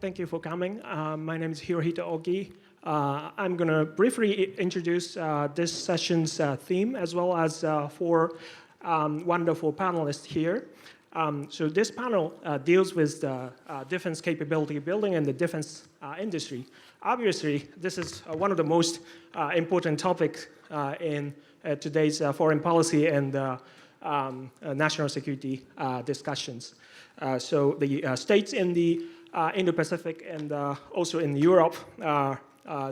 Thank you for coming. My name is Hirohito Ogi. I'm going to briefly introduce this session's theme, as well as four wonderful panelists here. So this panel deals with the defense capability building in the defense industry. Obviously, this is one of the most important topics in today's foreign policy and national security discussions. So the states in the Indo-Pacific and also in Europe are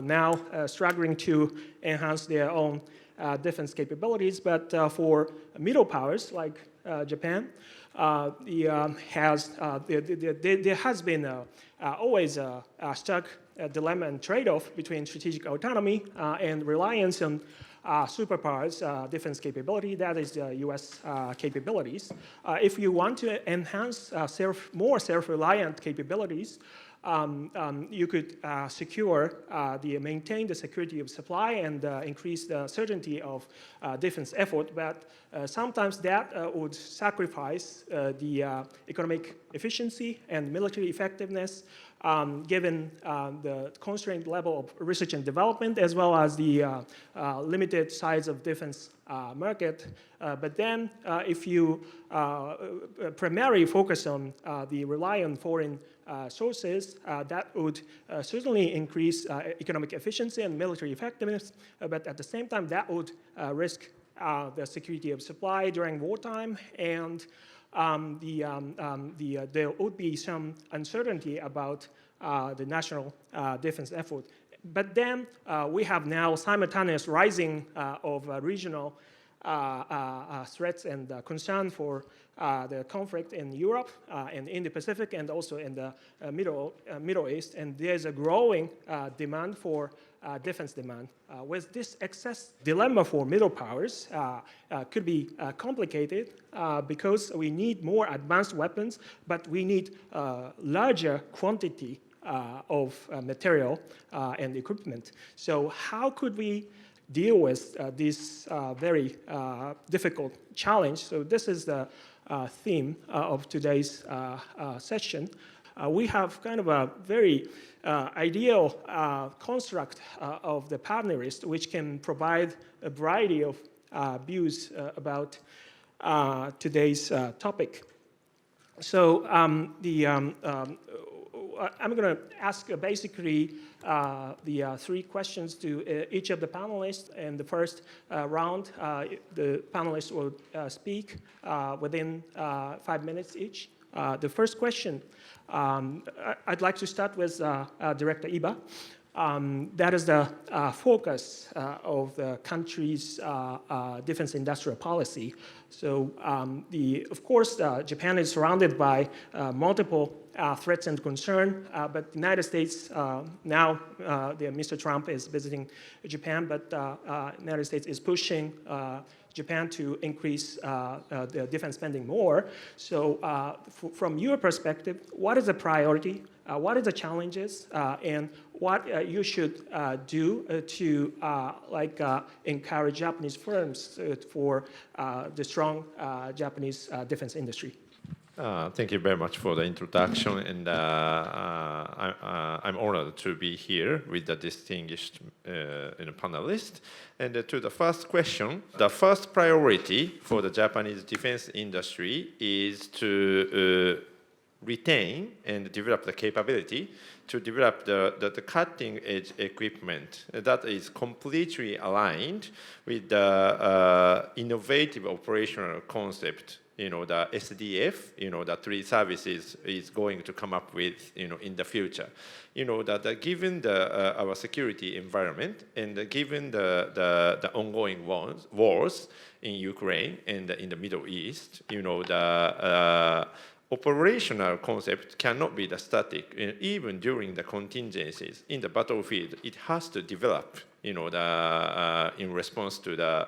now struggling to enhance their own defense capabilities, but for middle powers like Japan, there has been always a stark dilemma and trade-off between strategic autonomy and reliance on superpowers defense capability, that is the US capabilities. If you want to enhance more self-reliant capabilities, you could maintain the security of supply and increase the certainty of defense effort, but sometimes that would sacrifice the economic efficiency and military effectiveness given the constrained level of research and development, as well as the limited size of defense market. But then if you primarily focus on the rely on foreign sources, that would certainly increase economic efficiency and military effectiveness, but at the same time, that would risk the security of supply during wartime, and there would be some uncertainty about the national defense effort. But then we have now simultaneous rising of regional threats and concern for the conflict in Europe and in the Pacific and also in the Middle East, and there's a growing demand for defense demand. With this excess dilemma for middle powers could be complicated because we need more advanced weapons, but we need larger quantity of material and equipment. So how could we deal with this very difficult challenge? So this is the theme of today's session. We have kind of a very ideal construct of the panelists, which can provide a variety of views about today's topic. So I'm going to ask basically the three questions to each of the panelists. In the first round, the panelists will speak within 5 minutes each. The first question, I'd like to start with Director Iba. That is the focus of the country's defense industrial policy. So, of course, Japan is surrounded by multiple threats and concern, but the United States now, Mr. Trump is visiting Japan, but the United States is pushing Japan to increase the defense spending more. So from your perspective, what is the priority? What are the challenges? And what you should do to encourage Japanese firms for the strong Japanese defense industry? Thank you very much for the introduction, and I'm honored to be here with the distinguished panelists. And to the first question, the first priority for the Japanese defense industry is to retain and develop the capability to develop the cutting-edge equipment that is completely aligned with the innovative operational concept, the SDF, the three services is going to come up with, in the future. That given our security environment and given the ongoing wars in Ukraine and in the Middle East, the operational concept cannot be the static. Even during the contingencies in the battlefield, it has to develop, in response to the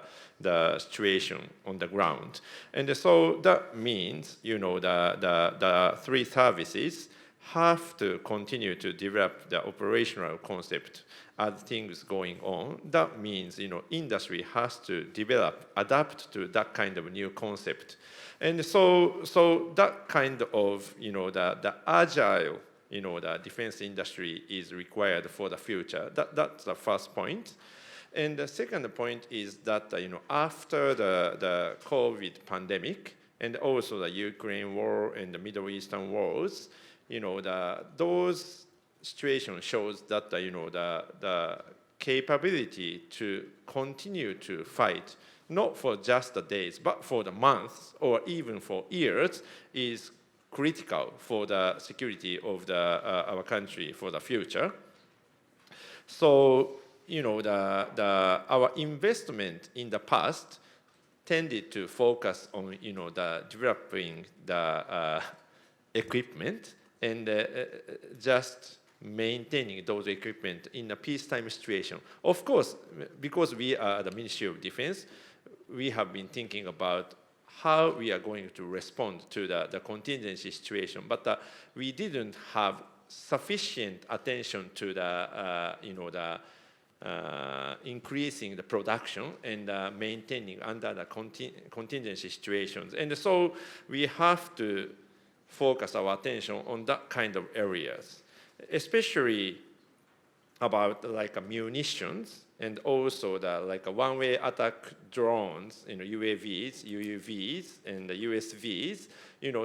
situation on the ground. And so that means, the three services have to continue to develop the operational concept as things going on. That means, industry has to adapt to that kind of new concept. And so that kind of, the agile the defense industry is required for the future. That's the first point. And the second point is that, after the COVID pandemic and also the Ukraine war and the Middle Eastern wars, those situations shows that, the capability to continue to fight, not for just the days, but for the months or even for years, is critical for the security of our country for the future. So, our investment in the past tended to focus on, the developing the equipment and just maintaining those equipment in a peacetime situation. Of course, because we are the Ministry of Defense, we have been thinking about how we are going to respond to the contingency situation, but we didn't have sufficient attention to the increasing the production and maintaining under the contingency situations. And so we have to focus our attention on that kind of areas, especially about munitions and also the one-way attack drones, UAVs, UUVs, and the USVs,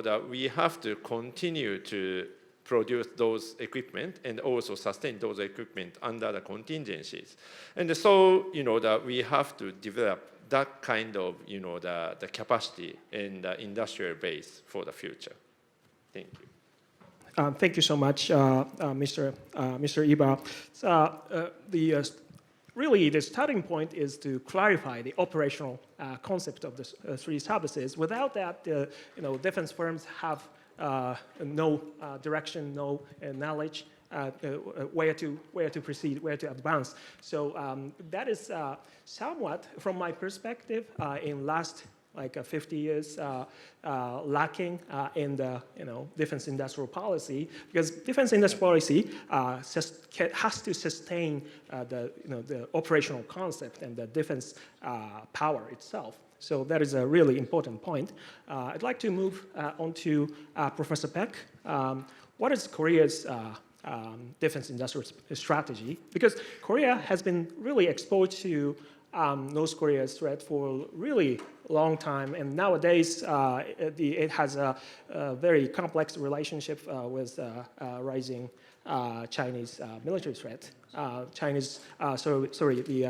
that we have to continue to produce those equipment and also sustain those equipment under the contingencies. And so, that we have to develop that kind of, the capacity and the industrial base for the future. Thank you. Thank you so much, Mr. Iba. Really, the starting point is to clarify the operational concept of the three services. Without that, defense firms have no direction, no knowledge where to proceed, where to advance. So that is somewhat, from my perspective, in last 50 years lacking in the defense industrial policy, because defense industrial policy has to sustain the operational concept and the defense power itself. So that is a really important point. I'd like to move on to Professor Peck. What is Korea's defense industrial strategy? Because Korea has been really exposed to North Korea's threat for a really long time, and nowadays it has a very complex relationship with rising Chinese military threat. The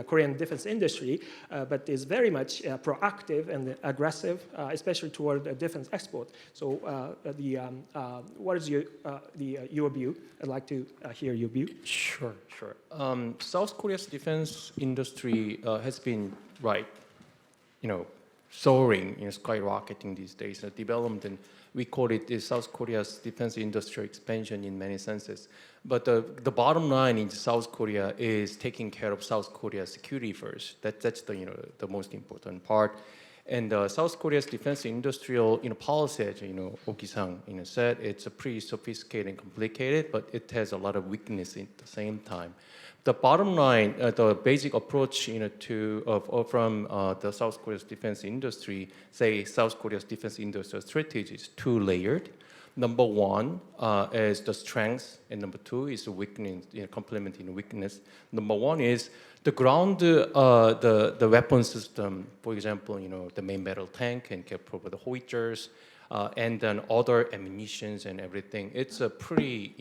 Korean defense industry, but is very much proactive and aggressive, especially toward defense export. So, what is your view? I'd like to hear your view. Sure. South Korea's defense industry has been soaring, skyrocketing these days. The development, we call it South Korea's defense industrial expansion in many senses. But the bottom line in South Korea is taking care of South Korea's security first. That's the most important part. And South Korea's defense industrial policy, as Oki-san said, it's a pretty sophisticated and complicated, but it has a lot of weakness at the same time. The bottom line, the basic approach from the South Korea's defense industry, say South Korea's defense industrial strategy is two-layered. Number one is the strength, and number two is the weakness, complementing weakness. Number one is the ground, the weapon system, for example, the main battle tank and capable of the howitzers, and then other ammunitions and everything. It's a pretty,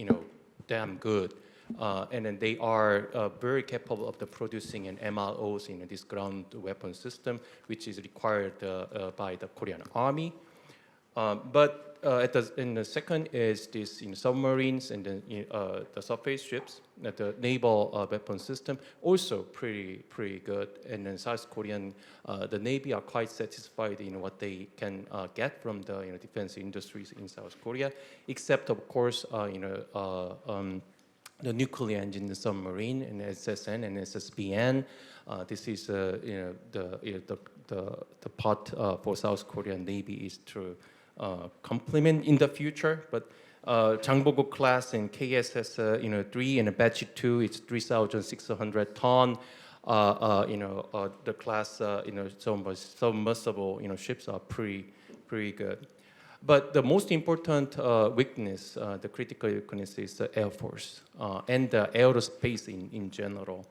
damn good. And then they are very capable of producing an MROs in this ground weapon system, which is required by the Korean Army. But in the second is this submarines and then the surface ships, the naval weapon system, also pretty good. And then South Korean, the Navy are quite satisfied in what they can get from the defense industries in South Korea, except of course the nuclear engine submarine and SSN and SSBN. This is the part for South Korean Navy is to complement in the future. But Jangbogo class and KSS 3 and batch 2, it's 3,600 ton. The class submersible ships are pretty good. But the most important weakness, the critical weakness, is the Air Force and the aerospace in general.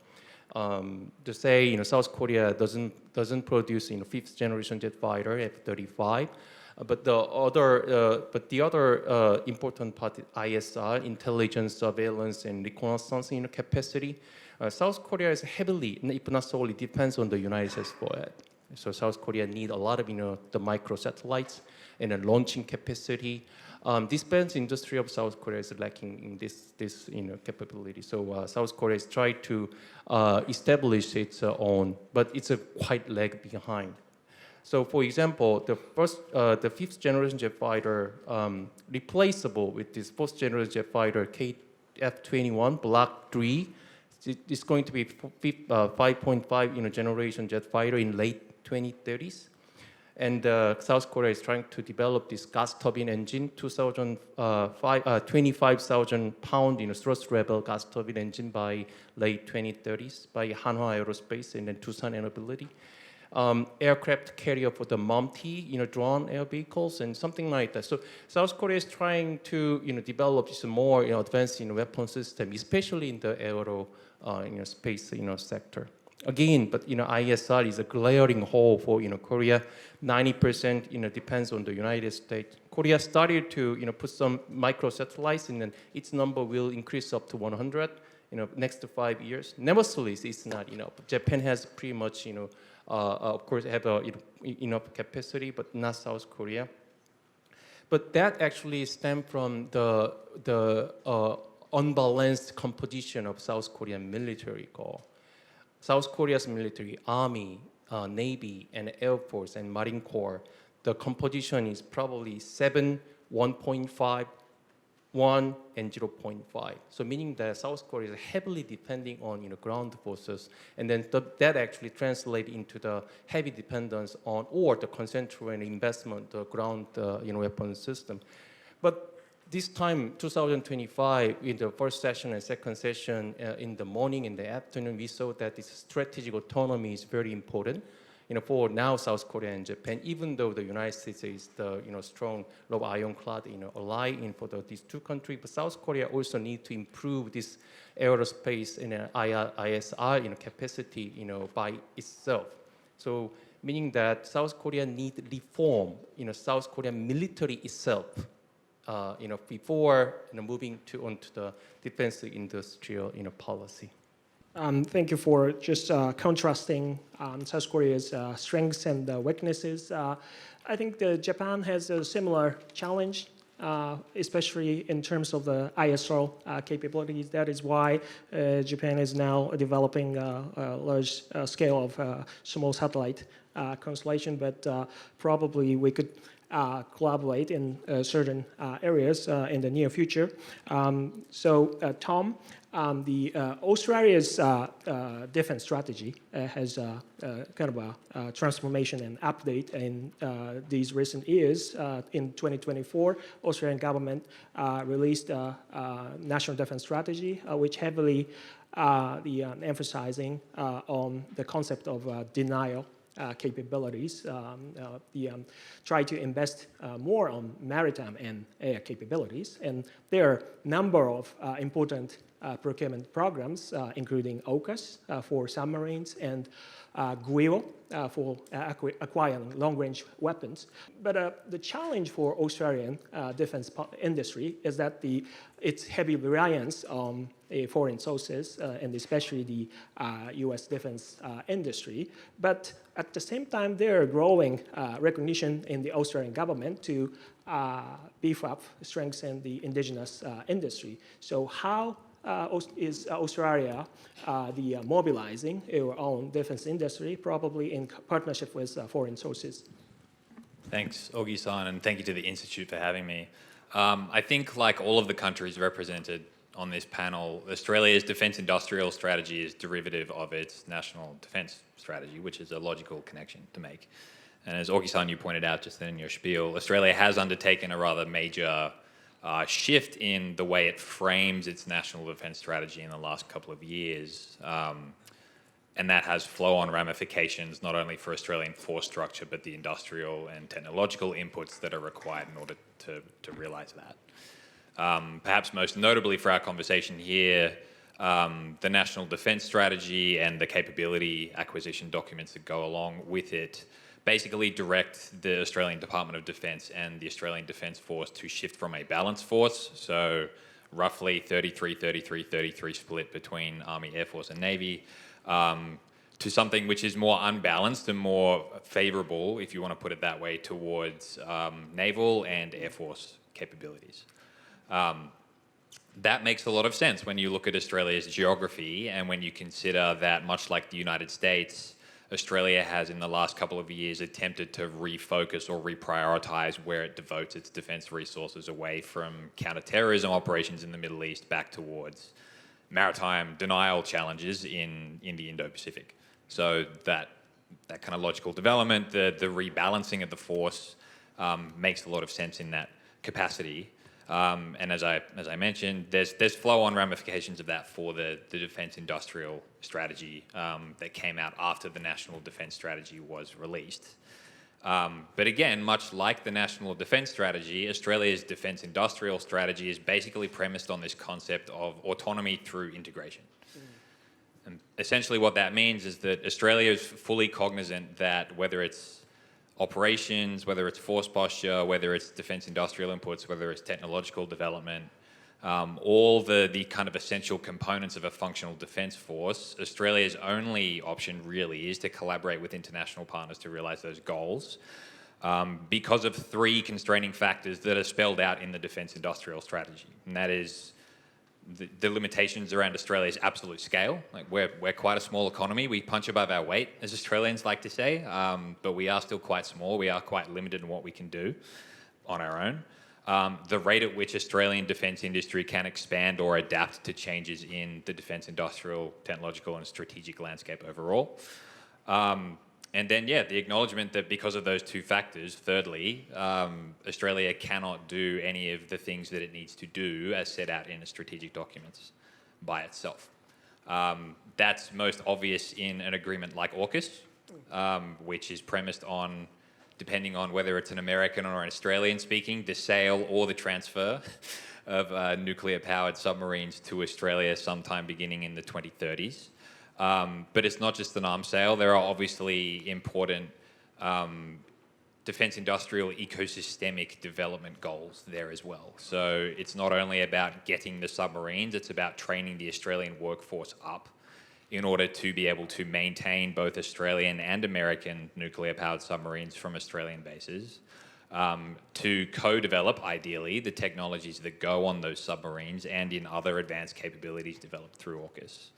To say, South Korea doesn't produce, fifth generation jet fighter F-35, but the other important part is ISR, intelligence, surveillance, and reconnaissance capacity. South Korea is heavily, if not solely, depends on the United States for it. So South Korea need a lot of, the microsatellites and a launching capacity. Defense industry of South Korea is lacking in this capability. So South Korea is trying to establish its own, but it's quite lag behind. So, for example, the fifth generation jet fighter replaceable with this fourth generation jet fighter F-21 Block 3. It's going to be 5.5 generation jet fighter in late 2030s. And South Korea is trying to develop this gas turbine engine, 25,000 pound thrust level gas turbine engine by late 2030s by Hanwha Aerospace and then Tucson Air Mobility. Aircraft carrier for the multi, drone air vehicles and something like that. So South Korea is trying to, develop this more, advanced, weapon system, especially in the aero, space, sector. Again, but ISR is a glaring hole for Korea. 90% depends on the United States. Korea started to put some microsatellites, and then its number will increase up to 100. Next 5 years. Nevertheless, it's not enough. Japan has pretty much of course, have enough capacity, but not South Korea. But that actually stemmed from the unbalanced composition of South Korean military corps. South Korea's military, Army, Navy, and Air Force, and Marine Corps, the composition is probably 7, 1.5, 1, and 0.5. So meaning that South Korea is heavily depending on ground forces, and then that actually translates into the heavy dependence on or the concentrated investment, the ground weapon system. But this time, 2025, in the first session and second session, in the morning and the afternoon, we saw that this strategic autonomy is very important. For now, South Korea and Japan, even though the United States is the strong, ironclad ally for these two countries, but South Korea also need to improve this aerospace and ISR capacity by itself. So meaning that South Korea need reform South Korean military itself. Before moving onto the defense industrial policy. Thank you for just contrasting South Korea's strengths and weaknesses. I think Japan has a similar challenge, especially in terms of the ISR capabilities. That is why Japan is now developing a large scale of small satellite constellation, but probably we could collaborate in certain areas in the near future. Tom, the Australia's defense strategy has kind of a transformation and update in these recent years. In 2024, Australian government released a national defense strategy, which heavily emphasizing on the concept of denial capabilities, try to invest more on maritime and air capabilities. And there are a number of important procurement programs, including AUKUS for submarines and GUIO for acquiring long-range weapons. But the challenge for Australian defense industry is that its heavy reliance on foreign sources, and especially the U.S. defense industry. But at the same time, there are growing recognition in the Australian government to beef up, strengthen the indigenous industry. So how is Australia mobilizing our own defense industry, probably in partnership with foreign sources? Thanks, Ogi-san, and thank you to the Institute for having me. I think, like all of the countries represented on this panel, Australia's defense industrial strategy is derivative of its national defense strategy, which is a logical connection to make. And as Ogi-san, you pointed out just then in your spiel, Australia has undertaken a rather major shift in the way it frames its national defense strategy in the last couple of years. And that has flow-on ramifications not only for Australian force structure, but the industrial and technological inputs that are required in order to realise that. Perhaps most notably for our conversation here, the National Defence Strategy and the capability acquisition documents that go along with it basically direct the Australian Department of Defence and the Australian Defence Force to shift from a balanced force, so roughly 33-33-33 split between Army, Air Force and Navy, to something which is more unbalanced and more favourable, if you want to put it that way, towards naval and Air Force capabilities. That makes a lot of sense when you look at Australia's geography and when you consider that, much like the United States, Australia has in the last couple of years attempted to refocus or reprioritise where it devotes its defence resources away from counter-terrorism operations in the Middle East back towards maritime denial challenges in the Indo-Pacific. So that kind of logical development, the rebalancing of the force makes a lot of sense in that capacity. And as I mentioned, there's flow-on ramifications of that for the defence industrial strategy that came out after the National Defence Strategy was released. But again, much like the National Defence Strategy, Australia's defence industrial strategy is basically premised on this concept of autonomy through integration. And essentially what that means is that Australia is fully cognizant that whether it's operations, whether it's force posture, whether it's defence industrial inputs, whether it's technological development, all the kind of essential components of a functional defence force, Australia's only option really is to collaborate with international partners to realise those goals because of three constraining factors that are spelled out in the defence industrial strategy. And that is the limitations around Australia's absolute scale. Like we're quite a small economy. We punch above our weight, as Australians like to say, but we are still quite small. We are quite limited in what we can do on our own. The rate at which Australian defence industry can expand or adapt to changes in the defence industrial, technological and strategic landscape overall. And then, the acknowledgement that because of those two factors, thirdly, Australia cannot do any of the things that it needs to do as set out in the strategic documents by itself. That's most obvious in an agreement like AUKUS, which is premised on, depending on whether it's an American or an Australian speaking, the sale or the transfer of nuclear-powered submarines to Australia sometime beginning in the 2030s. But it's not just an arms sale. There are obviously important defence industrial ecosystemic development goals there as well. So it's not only about getting the submarines, it's about training the Australian workforce up in order to be able to maintain both Australian and American nuclear-powered submarines from Australian bases, to co-develop, ideally, the technologies that go on those submarines and in other advanced capabilities developed through AUKUS.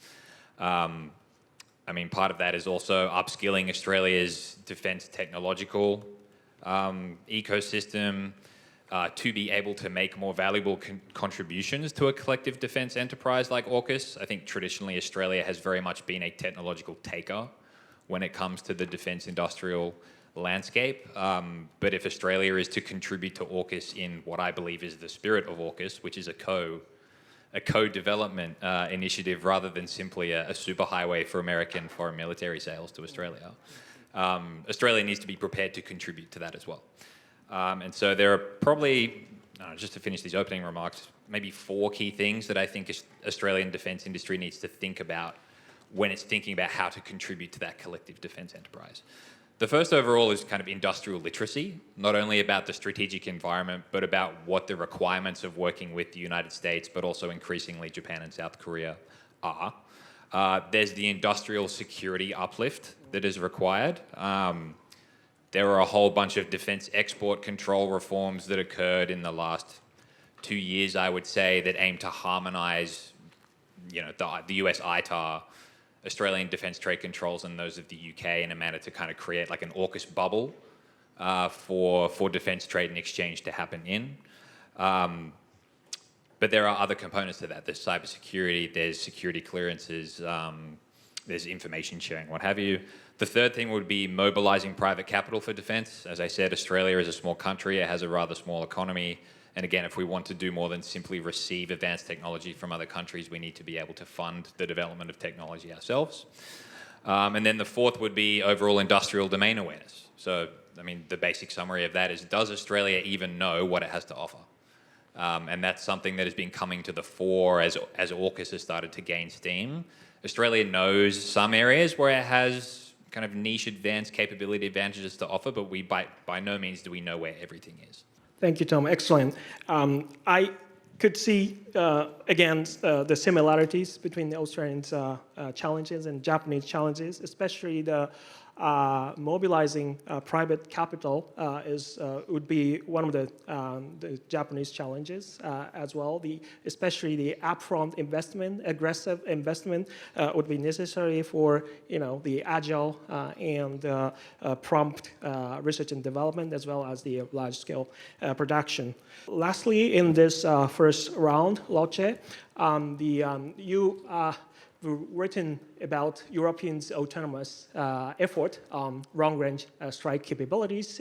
Part of that is also upskilling Australia's defence technological ecosystem to be able to make more valuable contributions to a collective defence enterprise like AUKUS. I think traditionally Australia has very much been a technological taker when it comes to the defence industrial landscape. But if Australia is to contribute to AUKUS in what I believe is the spirit of AUKUS, which is a co-development initiative rather than simply a superhighway for American foreign military sales to Australia. Australia needs to be prepared to contribute to that as well. And so there are probably, just to finish these opening remarks, maybe 4 key things that I think Australian defence industry needs to think about when it's thinking about how to contribute to that collective defence enterprise. The first overall is kind of industrial literacy, not only about the strategic environment, but about what the requirements of working with the United States, but also increasingly Japan and South Korea are. There's the industrial security uplift that is required. There were a whole bunch of defence export control reforms that occurred in the last 2 years, I would say, that aim to harmonise, the US ITAR, Australian defence trade controls, and those of the UK in a manner to kind of create like an AUKUS bubble for defence trade and exchange to happen in. But there are other components to that. There's cybersecurity, there's security clearances, there's information sharing, what have you. The third thing would be mobilising private capital for defence. As I said, Australia is a small country. It has a rather small economy. And again, if we want to do more than simply receive advanced technology from other countries, we need to be able to fund the development of technology ourselves. And then the fourth would be overall industrial domain awareness. So, I mean, the basic summary of that is, does Australia even know what it has to offer? And that's something that has been coming to the fore as AUKUS has started to gain steam. Australia knows some areas where it has kind of niche advanced capability advantages to offer, but we by no means do we know where everything is. Thank you, Tom. Excellent. I could see, again, the similarities between the Australian challenges and Japanese challenges, especially the mobilizing private capital would be one of the Japanese challenges as well. Especially the upfront investment, aggressive investment would be necessary for the agile and prompt research and development, as well as the large-scale production. Lastly, in this first round, Loche, you written about Europeans' autonomous effort on long-range strike capabilities,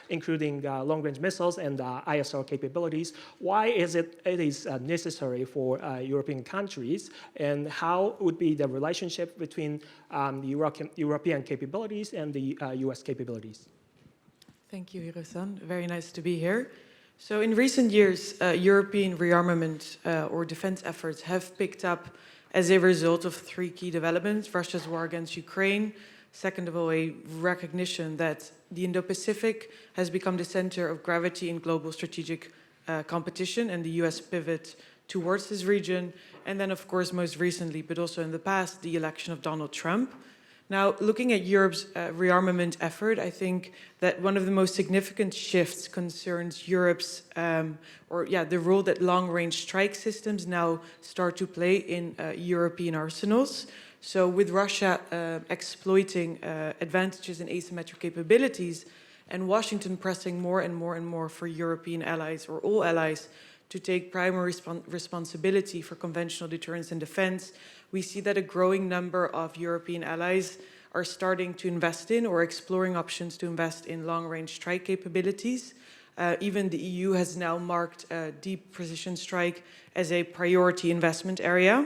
including long-range missiles and ISR capabilities. Why is it is necessary for European countries, and how would be the relationship between the European capabilities and the US capabilities? Thank you, Hiro-san. Very nice to be here. So in recent years, European rearmament or defense efforts have picked up as a result of three key developments: Russia's war against Ukraine, second of all, a recognition that the Indo-Pacific has become the center of gravity in global strategic competition and the US pivot towards this region, and then, of course, most recently, but also in the past, the election of Donald Trump. Now, looking at Europe's rearmament effort, I think that one of the most significant shifts concerns Europe's, the role that long-range strike systems now start to play in European arsenals. So with Russia exploiting advantages in asymmetric capabilities, and Washington pressing more and more and more for European allies, or all allies, to take primary responsibility for conventional deterrence and defense, we see that a growing number of European allies are starting to invest in or exploring options to invest in long-range strike capabilities. Even the EU has now marked deep precision strike as a priority investment area.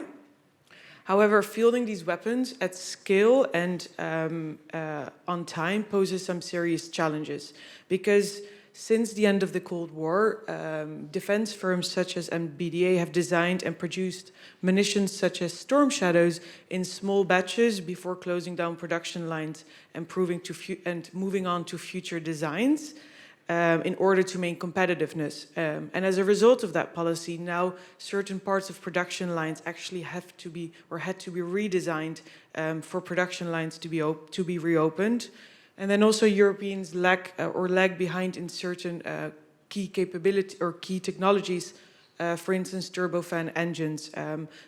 However, fielding these weapons at scale and on time poses some serious challenges, because since the end of the Cold War, defense firms such as MBDA have designed and produced munitions such as Storm Shadows in small batches before closing down production lines and moving on to future designs in order to maintain competitiveness. And as a result of that policy, now certain parts of production lines actually had to be redesigned for production lines to be reopened. And then also Europeans lag behind in certain key capability or key technologies, for instance, turbofan engines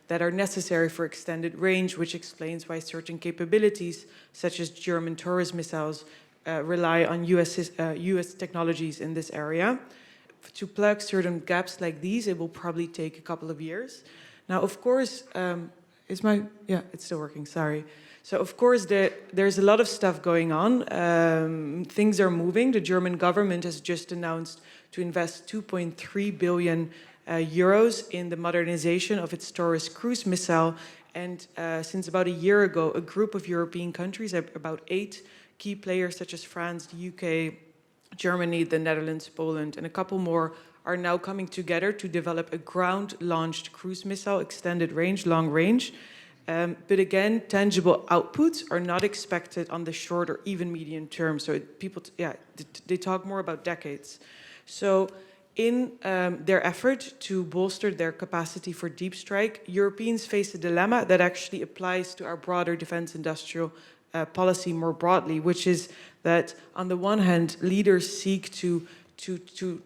that are necessary for extended range, which explains why certain capabilities, such as German Taurus missiles, rely on US technologies in this area. To plug certain gaps like these, it will probably take a couple of years. Now, of course, it's still working, sorry. So, of course, there's a lot of stuff going on. Things are moving. The German government has just announced to invest 2.3 billion euros in the modernization of its Taurus cruise missile. And since about a year ago, a group of European countries, about 8 key players such as France, the UK, Germany, the Netherlands, Poland, and a couple more, are now coming together to develop a ground-launched cruise missile, extended range, long range. But again, tangible outputs are not expected on the short or even medium term. So they talk more about decades. So in their effort to bolster their capacity for deep strike, Europeans face a dilemma that actually applies to our broader defense industrial policy more broadly, which is that on the one hand, leaders seek to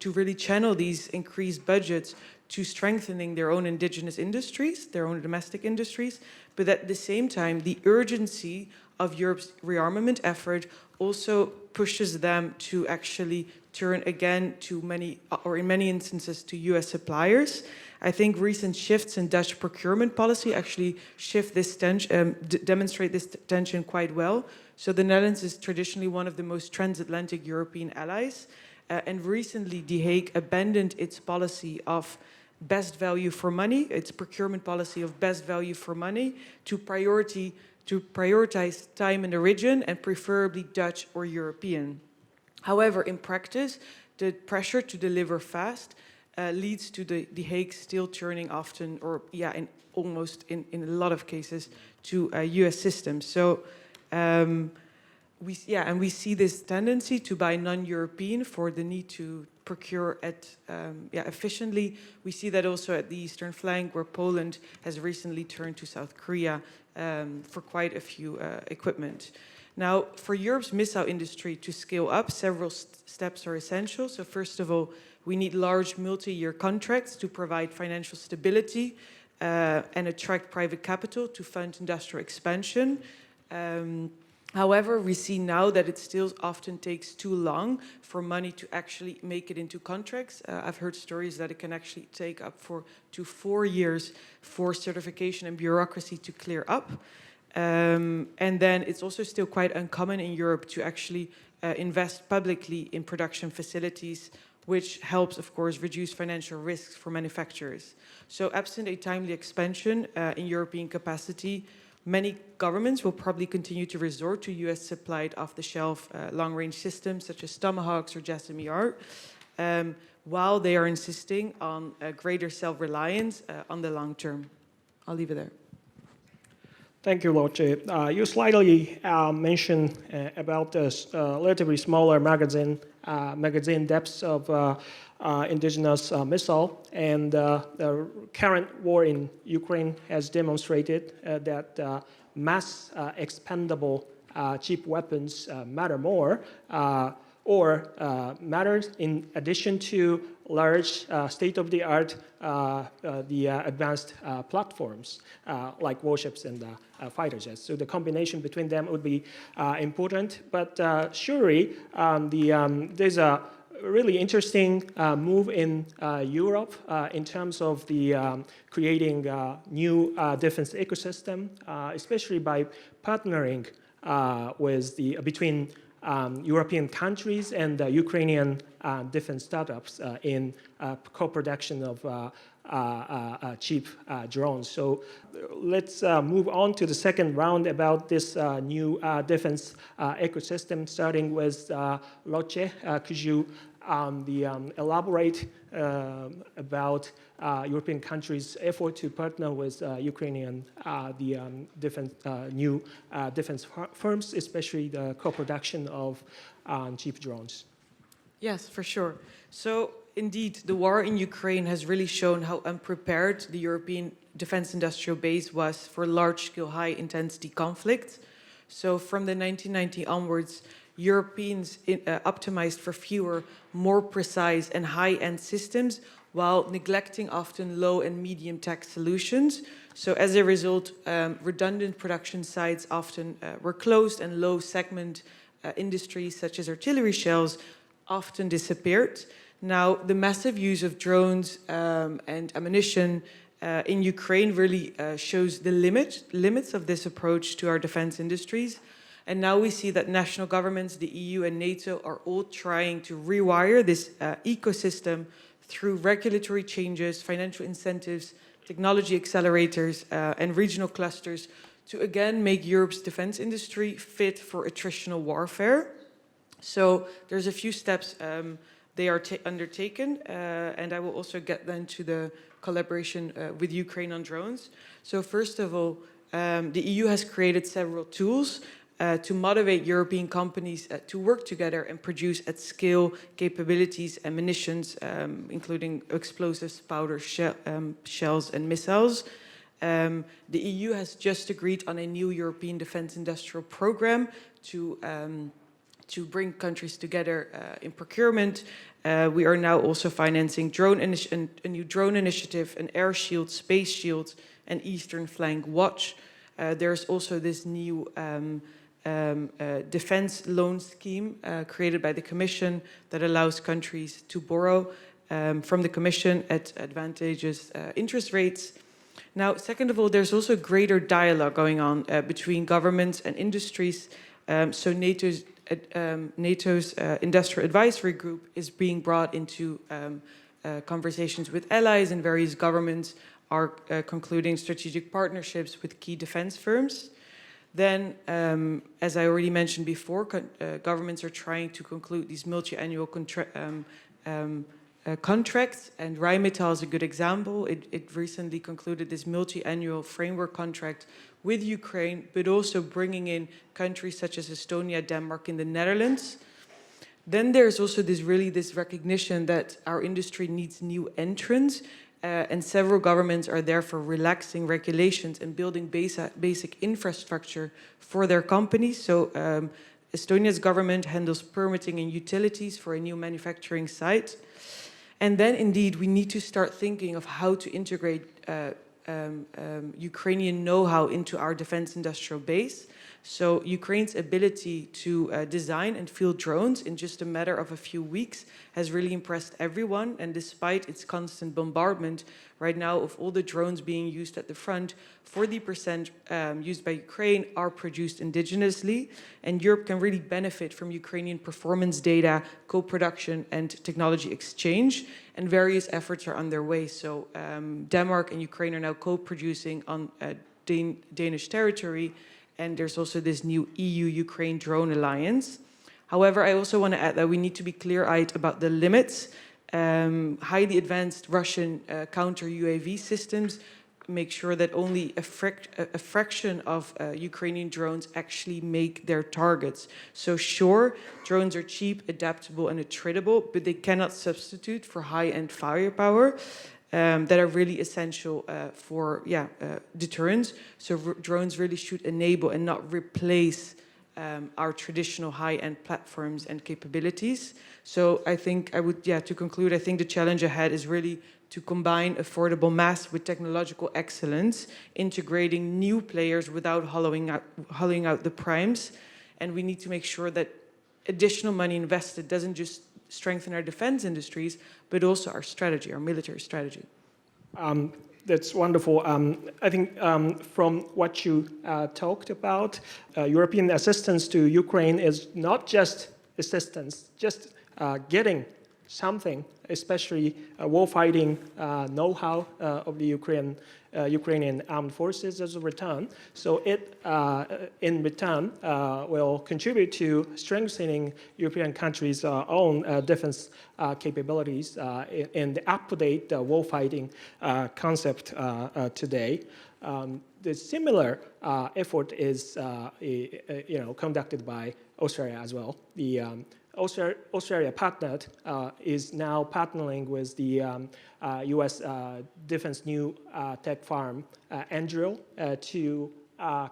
really channel these increased budgets to strengthening their own indigenous industries, their own domestic industries, but at the same time, the urgency of Europe's rearmament effort also pushes them to actually turn again to in many instances, to US suppliers. I think recent shifts in Dutch procurement policy actually demonstrate this tension quite well. So the Netherlands is traditionally one of the most transatlantic European allies, and recently The Hague abandoned its policy of best value for money, its procurement policy of best value for money, to to prioritize time in the region and preferably Dutch or European. However, in practice, the pressure to deliver fast leads to the Hague still turning often, or in a lot of cases, to US systems. So we see this tendency to buy non-European for the need to procure efficiently. We see that also at the eastern flank, where Poland has recently turned to South Korea for quite a few equipment. Now, for Europe's missile industry to scale up, several steps are essential. So first of all, we need large multi-year contracts to provide financial stability and attract private capital to fund industrial expansion. However, we see now that it still often takes too long for money to actually make it into contracts. I've heard stories that it can actually take up to 4 years for certification and bureaucracy to clear up. And then it's also still quite uncommon in Europe to actually invest publicly in production facilities, which helps, of course, reduce financial risks for manufacturers. So absent a timely expansion in European capacity, many governments will probably continue to resort to US-supplied off-the-shelf long-range systems such as Tomahawks or JASSM-ER, while they are insisting on greater self-reliance on the long term. I'll leave it there. Thank you, Lotte. You slightly mentioned about the relatively smaller magazine depths of indigenous missile, and the current war in Ukraine has demonstrated that mass expendable cheap weapons matter more, or matters in addition to large state-of-the-art advanced platforms like warships and fighter jets. So the combination between them would be important. But surely there's a really interesting move in Europe in terms of the creating new defense ecosystem, especially by partnering between European countries and Ukrainian defense startups in co-production of cheap drones. So let's move on to the second round about this new defense ecosystem, starting with Lotte. Could you elaborate about European countries' effort to partner with Ukrainian new defense firms, especially the co-production of cheap drones? Yes, for sure. So indeed, the war in Ukraine has really shown how unprepared the European defense industrial base was for large-scale, high-intensity conflicts. So from the 1990 onwards, Europeans optimized for fewer, more precise and high-end systems while neglecting often low and medium-tech solutions. So as a result, redundant production sites often were closed, and low-segment industries such as artillery shells often disappeared. Now, the massive use of drones and ammunition in Ukraine really shows the limits of this approach to our defense industries. And now we see that national governments, the EU and NATO are all trying to rewire this ecosystem through regulatory changes, financial incentives, technology accelerators, and regional clusters to again make Europe's defense industry fit for attritional warfare. So there's a few steps they are undertaken, and I will also get then to the collaboration with Ukraine on drones. So first of all, the EU has created several tools to motivate European companies to work together and produce at scale capabilities and munitions, including explosives, powder, shells, and missiles. The EU has just agreed on a new European defense industrial program to bring countries together in procurement. We are now also financing a new drone initiative, an air shield, space shield, and Eastern Flank Watch. There's also this new defense loan scheme created by the Commission that allows countries to borrow from the Commission at advantageous interest rates. Now, second of all, there's also greater dialogue going on between governments and industries. So NATO's Industrial Advisory Group is being brought into conversations with allies, and various governments are concluding strategic partnerships with key defense firms. Then, as I already mentioned before, governments are trying to conclude these multi-annual contracts, and Rheinmetall is a good example. It recently concluded this multi-annual framework contract with Ukraine, but also bringing in countries such as Estonia, Denmark, and the Netherlands. Then there's also this recognition that our industry needs new entrants, and several governments are therefore relaxing regulations and building basic infrastructure for their companies. So Estonia's government handles permitting and utilities for a new manufacturing site. And then indeed, we need to start thinking of how to integrate Ukrainian know-how into our defense industrial base. So Ukraine's ability to design and field drones in just a matter of a few weeks has really impressed everyone. And despite its constant bombardment, right now of all the drones being used at the front, 40% used by Ukraine are produced indigenously. And Europe can really benefit from Ukrainian performance data, co-production, and technology exchange. And various efforts are underway. So Denmark and Ukraine are now co-producing on Danish territory. And there's also this new EU-Ukraine drone alliance. However, I also want to add that we need to be clear-eyed about the limits. Highly advanced Russian counter-UAV systems make sure that only a fraction of Ukrainian drones actually make their targets. So sure, drones are cheap, adaptable, and attritable, but they cannot substitute for high-end firepower. That are really essential for deterrence. So drones really should enable and not replace our traditional high-end platforms and capabilities. So I think to conclude, I think the challenge ahead is really to combine affordable mass with technological excellence, integrating new players without hollowing out the primes. And we need to make sure that additional money invested doesn't just strengthen our defense industries, but also our strategy, our military strategy. That's wonderful. I think from what you talked about, European assistance to Ukraine is not just assistance, just getting something, especially warfighting know-how of the Ukrainian armed forces as a return. So it, in return, will contribute to strengthening European countries' own defense capabilities and up-to-date warfighting concept today. The similar effort is conducted by Australia as well. The Australia partnered is now partnering with the U.S. Defense New Tech Farm, Anduril, to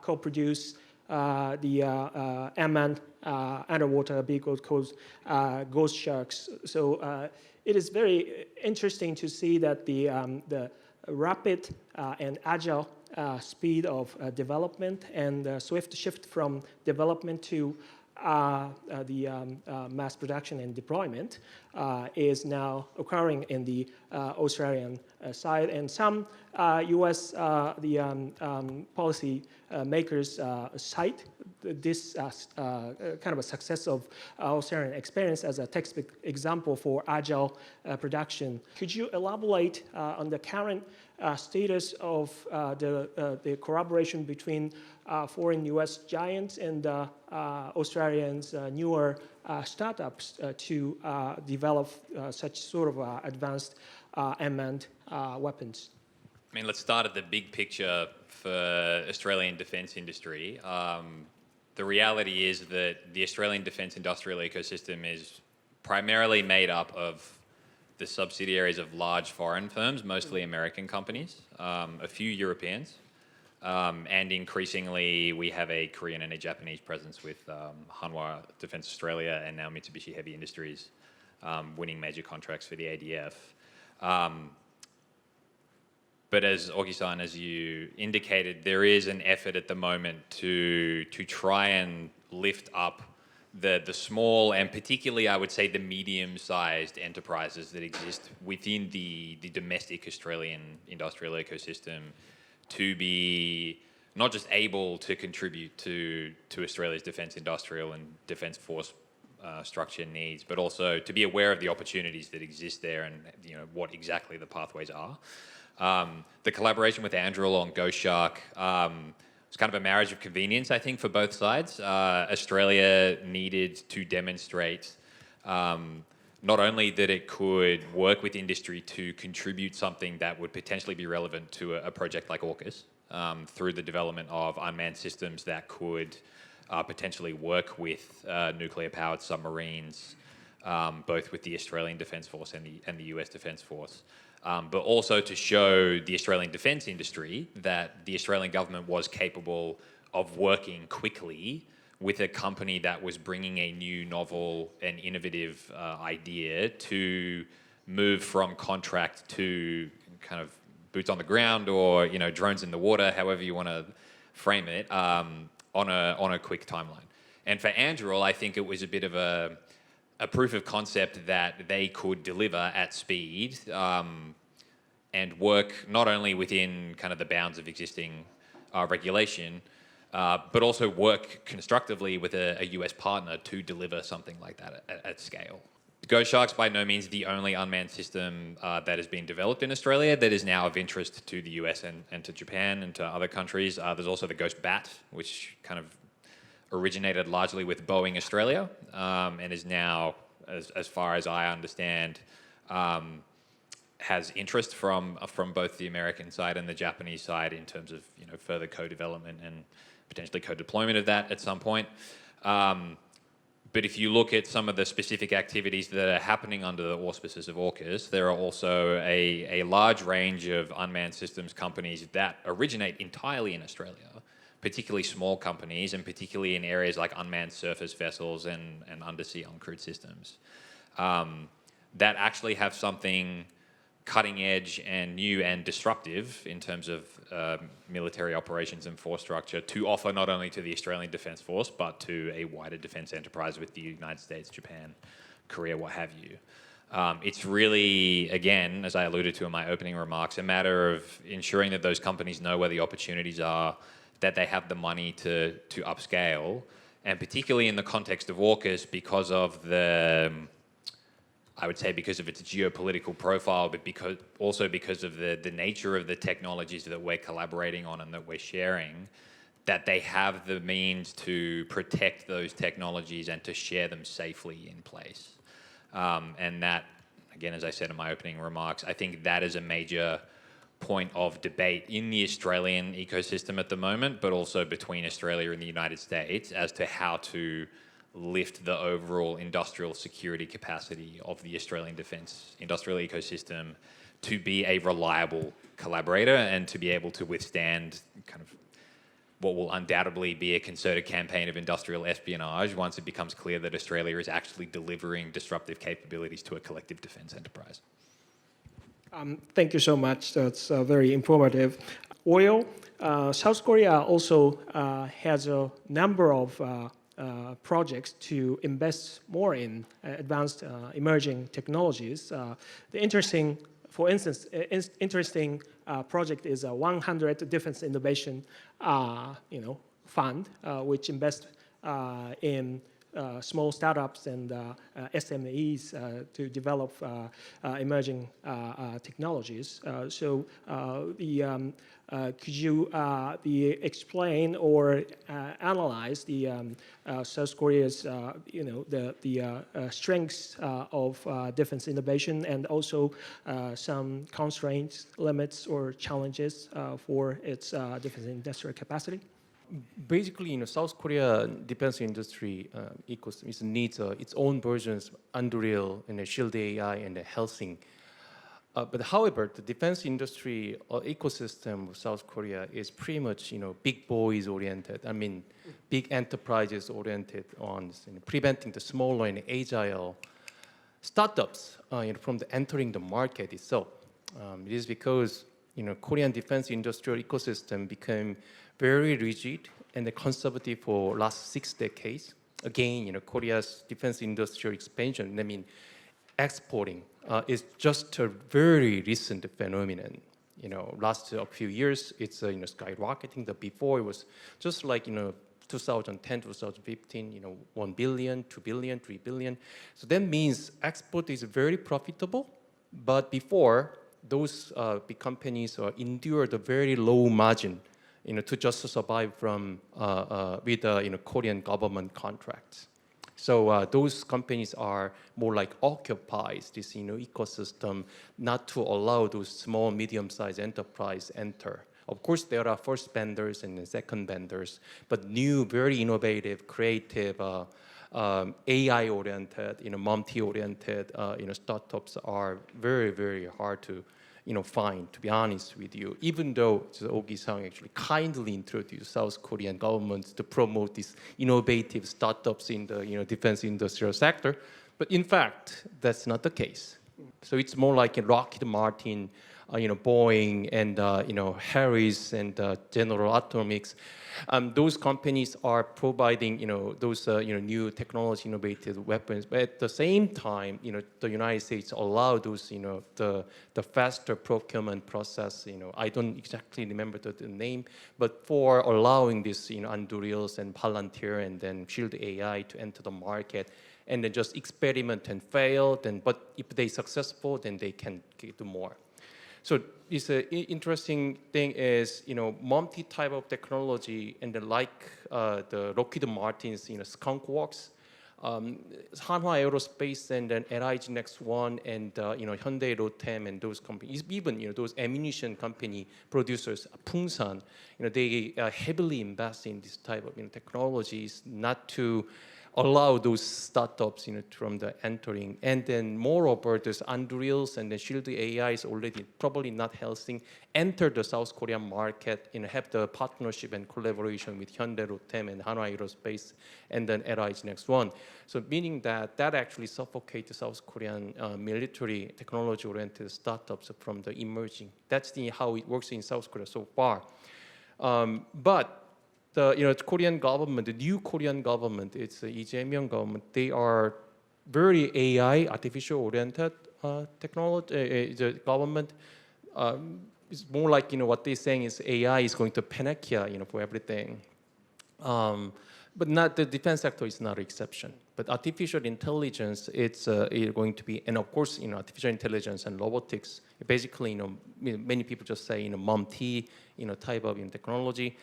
co-produce the unmanned underwater vehicle called Ghost Sharks. So it is very interesting to see that the rapid and agile speed of development and swift shift from development to the mass production and deployment is now occurring in the Australian side, and some U.S. Policy makers cite this kind of a success of Australian experience as a textbook example for agile production. Could you elaborate on the current status of the collaboration between foreign U.S. giants and Australians' newer startups to develop such sort of advanced unmanned weapons? I mean, let's start at the big picture for Australian defence industry. The reality is that the Australian defence industrial ecosystem is primarily made up of the subsidiaries of large foreign firms, mostly American companies, a few Europeans, and increasingly we have a Korean and a Japanese presence with Hanwha Defence Australia and now Mitsubishi Heavy Industries winning major contracts for the ADF. But as Ogi-san, as you indicated, there is an effort at the moment to try and lift up the small and particularly, I would say, the medium-sized enterprises that exist within the domestic Australian industrial ecosystem to be not just able to contribute to Australia's defence industrial and defence force structure needs, but also to be aware of the opportunities that exist there and what exactly the pathways are. The collaboration with Anduril on Ghost Shark, it's kind of a marriage of convenience, I think, for both sides. Australia needed to demonstrate not only that it could work with industry to contribute something that would potentially be relevant to a project like AUKUS through the development of unmanned systems that could potentially work with nuclear-powered submarines, both with the Australian Defence Force and the US Defence Force, but also to show the Australian defence industry that the Australian government was capable of working quickly with a company that was bringing a new, novel and innovative idea to move from contract to kind of boots on the ground, or drones in the water, however you want to frame it, on a quick timeline. And for Anduril, I think it was a bit of a proof of concept that they could deliver at speed and work not only within kind of the bounds of existing regulation, but also work constructively with a US partner to deliver something like that at scale. Ghost Shark's by no means the only unmanned system that has been developed in Australia that is now of interest to the US and to Japan and to other countries. There's also the Ghost Bat, which kind of originated largely with Boeing Australia and is now, as far as I understand, has interest from both the American side and the Japanese side in terms of further co-development and potentially co-deployment of that at some point. But if you look at some of the specific activities that are happening under the auspices of AUKUS, there are also a large range of unmanned systems companies that originate entirely in Australia, particularly small companies, and particularly in areas like unmanned surface vessels and undersea uncrewed systems, that actually have something cutting edge and new and disruptive in terms of military operations and force structure to offer not only to the Australian Defence Force, but to a wider defence enterprise with the United States, Japan, Korea, what have you. It's really, again, as I alluded to in my opening remarks, a matter of ensuring that those companies know where the opportunities are, that they have the money to upscale, and particularly in the context of AUKUS, because of because of its geopolitical profile, but also because of the nature of the technologies that we're collaborating on and that we're sharing, that they have the means to protect those technologies and to share them safely in place. And that, again, as I said in my opening remarks, I think that is a major point of debate in the Australian ecosystem at the moment, but also between Australia and the United States as to how to lift the overall industrial security capacity of the Australian defence industrial ecosystem to be a reliable collaborator and to be able to withstand kind of what will undoubtedly be a concerted campaign of industrial espionage once it becomes clear that Australia is actually delivering disruptive capabilities to a collective defence enterprise. Thank you so much. That's very informative. Oil. South Korea also has a number of projects to invest more in advanced emerging technologies. The interesting project is a 100 Defense Innovation fund, which invests in small startups and SMEs to develop emerging technologies. Could you explain or analyze the South Korea's, the strengths of defense innovation and also some constraints, limits, or challenges for its defense industrial capacity? Basically, South Korea defense industry ecosystem needs its own versions, Anduril and Shield AI and Helsing. But however, the defense industry ecosystem of South Korea is pretty much, big boys oriented. I mean, big enterprises oriented on preventing the smaller and agile startups from entering the market itself. It is because, Korean defense industrial ecosystem became very rigid and conservative for last 6 decades. Again, Korea's defense industrial expansion, exporting is just a very recent phenomenon. Last a few years, it's skyrocketing. Before it was just like 2010, 2015, 1 billion, 2 billion, 3 billion. So that means export is very profitable. But before, those big companies endured a very low margin, to just survive from with Korean government contracts. So those companies are more like occupies this ecosystem, not to allow those small, medium-sized enterprise enter. Of course, there are first vendors and then second vendors, but new, very innovative, creative, AI-oriented, multi-oriented, startups are very, very hard to find, to be honest with you, even though Ogi-san actually kindly introduced South Korean government to promote these innovative startups in the defense industrial sector. But in fact, that's not the case. So it's more like Lockheed Martin, Boeing, and Harris, and General Atomics. Those companies are providing, those new technology, innovative weapons. But at the same time, the United States allow those, the faster procurement process. I don't exactly remember the name, but for allowing this, Andurils and Palantir and then Shield AI to enter the market, and then just experiment and fail. But if they're successful, then they can do more. So it's an interesting thing is, multi-type of technology, and then like the Lockheed Martin's, Skunk Works, Hanwha Aerospace, and then LIG Next One, and Hyundai Rotem, and those companies, even those ammunition company producers, Pungsan, they heavily invest in this type of technologies, not to allow those startups from the entering. And then moreover, there's Andurils and the Shield AI is already probably not healthy, enter the South Korean market, have the partnership and collaboration with Hyundai Rotem and Hanwha Aerospace, and then LIG Next One. So meaning that actually suffocates the South Korean military technology-oriented startups from the emerging. That's how it works in South Korea so far. But the Korean government, the new Korean government, it's the Lee Jae-myung government. They are very AI, artificial-oriented technology. The government is more like what they're saying is AI is going to panacea, for everything. But not the defense sector is not an exception. But artificial intelligence, it's going to be, and of course, artificial intelligence and robotics. Basically, many people just say, multi, type of technology.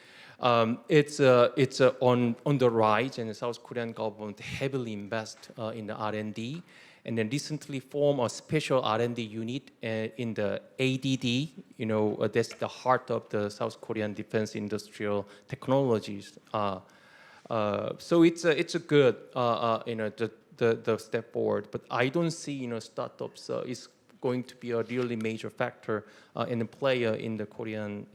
It's on the rise, and the South Korean government heavily invest in the R&D, and then recently form a special R&D unit in the ADD. That's the heart of the South Korean defense industrial technologies. So it's a good the step forward, but I don't see startups is going to be a really major factor and a player in the Korean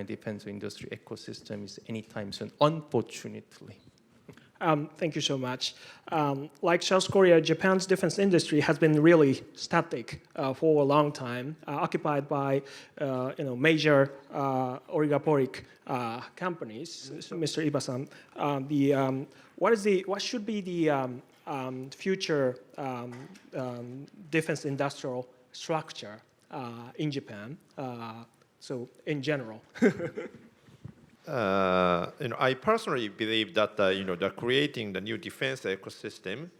defense industry ecosystem anytime soon, unfortunately. Thank you so much. Like South Korea, Japan's defense industry has been really static for a long time, occupied by major oligopolic companies. So Mr. Iba-san, what should be the future defense industrial structure in Japan? So in general. I personally believe that the creating the new defense ecosystem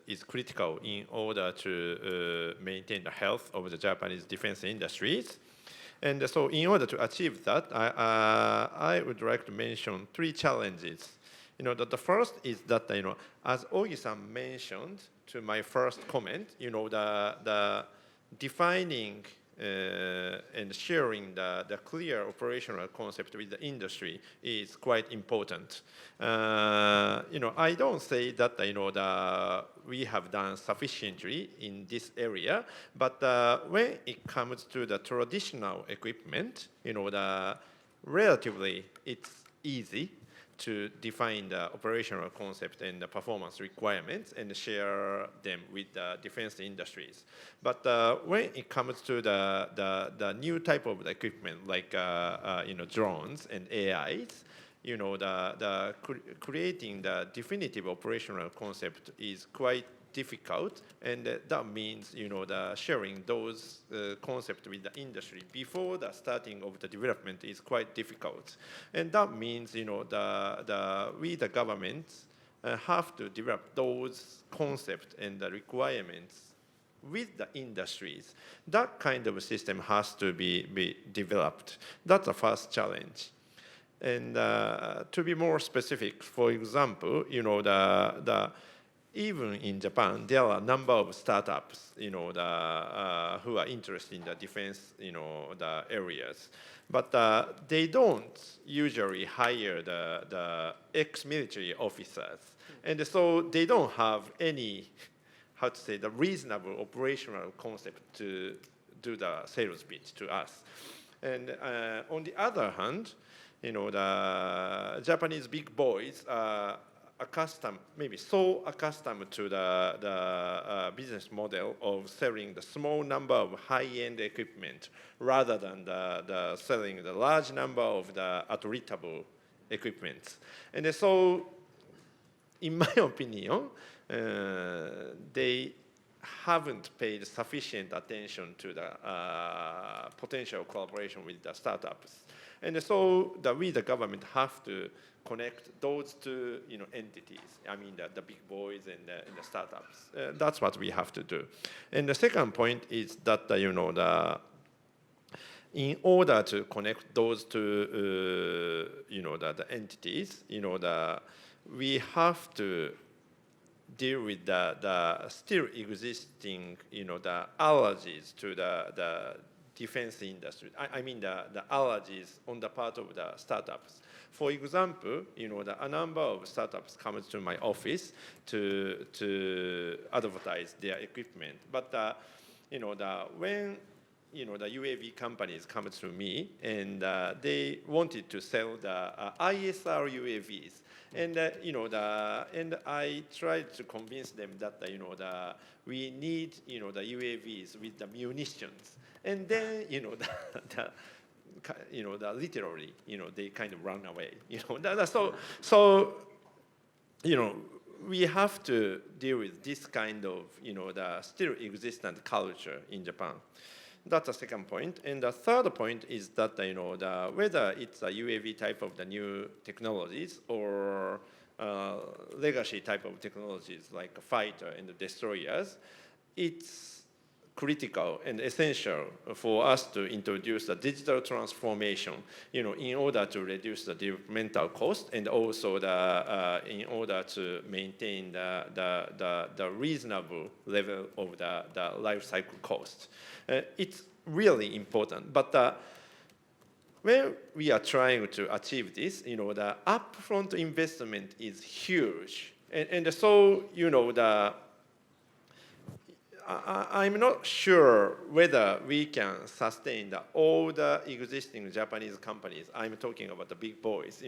is critical in order to maintain the health of the Japanese defense industries. And so in order to achieve that, I would like to mention 3 challenges. The first is that, as Ogi-san mentioned to my first comment, the defining and sharing the clear operational concept with the industry is quite important. I don't say that we have done sufficiently in this area, but when it comes to the traditional equipment, relatively it's easy to define the operational concept and the performance requirements and share them with the defense industries. But when it comes to the new type of equipment like drones and AIs, creating the definitive operational concept is quite difficult, and that means the sharing those concepts with the industry before the starting of the development is quite difficult, and that means we the governments have to develop those concepts and the requirements with the industries. That kind of a system has to be developed. That's the first challenge. And to be more specific, for example, even in Japan, there are a number of startups, who are interested in the defense, the areas. But they don't usually hire the ex-military officers. And so they don't have any, how to say, the reasonable operational concept to do the sales pitch to us. And on the other hand, the Japanese big boys are maybe so accustomed to the business model of selling the small number of high-end equipment rather than the selling the large number of the attritable equipment. And so, in my opinion, they haven't paid sufficient attention to the potential collaboration with the startups. And so we, the government, have to connect those two entities, I mean the big boys and the startups. That's what we have to do. And the second point is that, in order to connect those two, the entities, we have to deal with the still existing, the allergies to the defense industry. I mean the allergies on the part of the startups. For example, a number of startups come to my office to advertise their equipment. But when the UAV companies come to me and they wanted to sell the ISR UAVs, and and I tried to convince them that we need the UAVs with the munitions, and then literally they kind of run away. So we have to deal with this kind of the still existent culture in Japan. That's the second point. And the third point is that whether it's a UAV type of the new technologies or legacy type of technologies like a fighter and the destroyers, it's critical and essential for us to introduce the digital transformation, in order to reduce the developmental cost and also in order to maintain the reasonable level of the life cycle cost. It's really important, but when we are trying to achieve this, the upfront investment is huge, and so I'm not sure whether we can sustain all the existing Japanese companies. I'm talking about the big boys.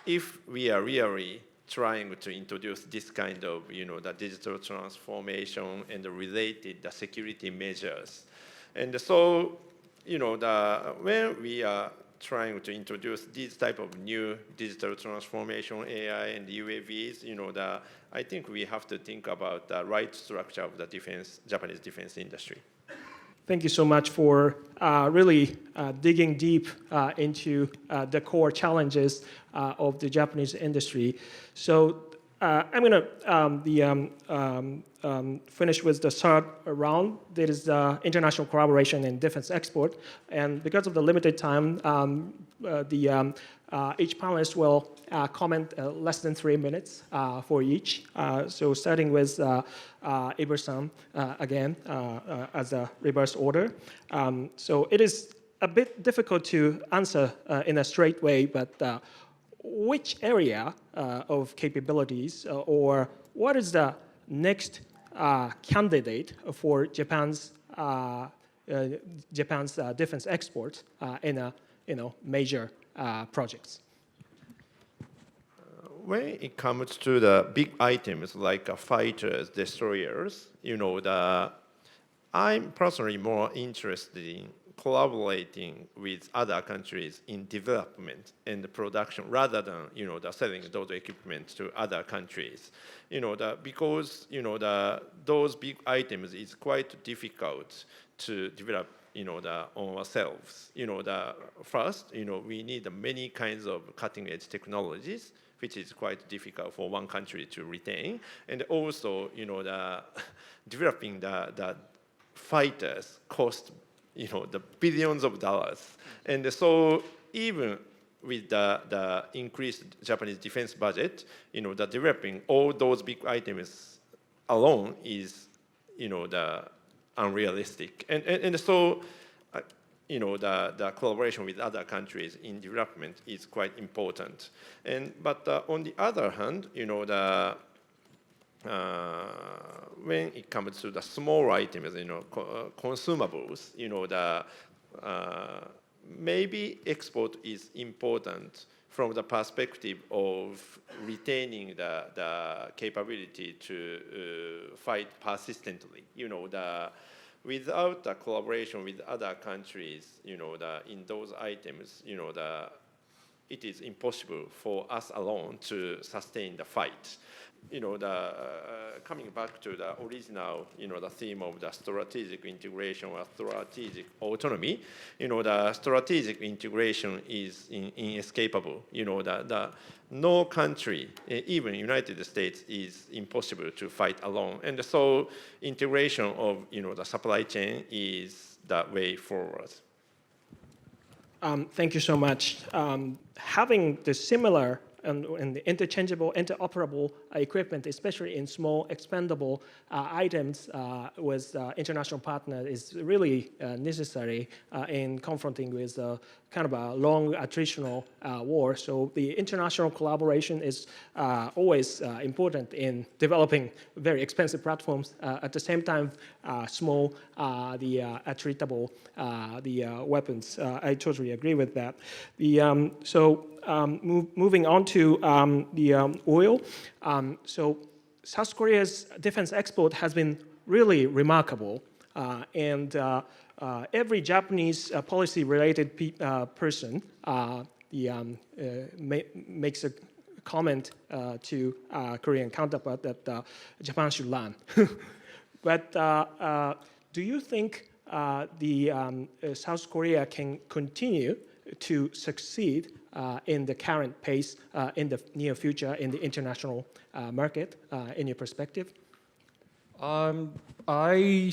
If we are really trying to introduce this kind of, the digital transformation and the related security measures, and so, when we are trying to introduce these type of new digital transformation, AI and UAVs, I think we have to think about the right structure of the Japanese defense industry. Thank you so much for really digging deep into the core challenges of the Japanese industry. So I'm going to finish with the third round. That is international collaboration in defense export. And because of the limited time, each panelist will comment less than 3 minutes for each. So starting with Iber-san again as a reverse order. So it is a bit difficult to answer in a straight way, but which area of capabilities or what is the next candidate for Japan's defense exports in major projects? When it comes to the big items like fighters, destroyers, I'm personally more interested in collaborating with other countries in development and production rather than selling those equipment to other countries. Because those big items is quite difficult to develop on ourselves. First, we need many kinds of cutting-edge technologies, which is quite difficult for one country to retain, and also developing the fighters cost the billions of dollars, and so even with the increased Japanese defense budget, the developing all those big items alone is, the unrealistic. And so, the collaboration with other countries in development is quite important. But on the other hand, when it comes to the small items, consumables, maybe export is important from the perspective of retaining the capability to fight persistently. Without the collaboration with other countries, in those items, it is impossible for us alone to sustain the fight. Coming back to the original, the theme of the strategic integration or strategic autonomy, the strategic integration is inescapable. No country, even United States, is impossible to fight alone. And so integration of, the supply chain is the way forward. Thank you so much. Having the similar and the interchangeable, interoperable equipment, especially in small expendable items with international partners, is really necessary in confronting with kind of a long attritional war. So the international collaboration is always important in developing very expensive platforms. At the same time, small, the attritable, the weapons. I totally agree with that. Moving on to the oil. So South Korea's defense export has been really remarkable. Every Japanese policy-related person makes a comment to Korean counterpart that Japan should learn. But do you think South Korea can continue to succeed in the current pace in the near future in the international market, in your perspective? I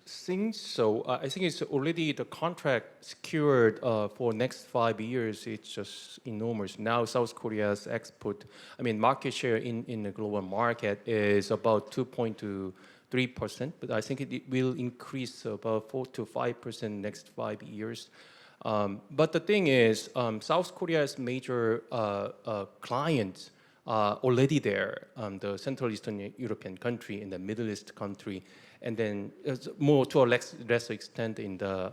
think so. I think it's already the contract secured for next 5 years. It's just enormous. Now South Korea's export, market share in the global market is about 2.3%, but I think it will increase about 4 to 5% next 5 years. But the thing is, South Korea's major clients are already there, the Central Eastern European country and the Middle East country, and then more to a lesser extent in the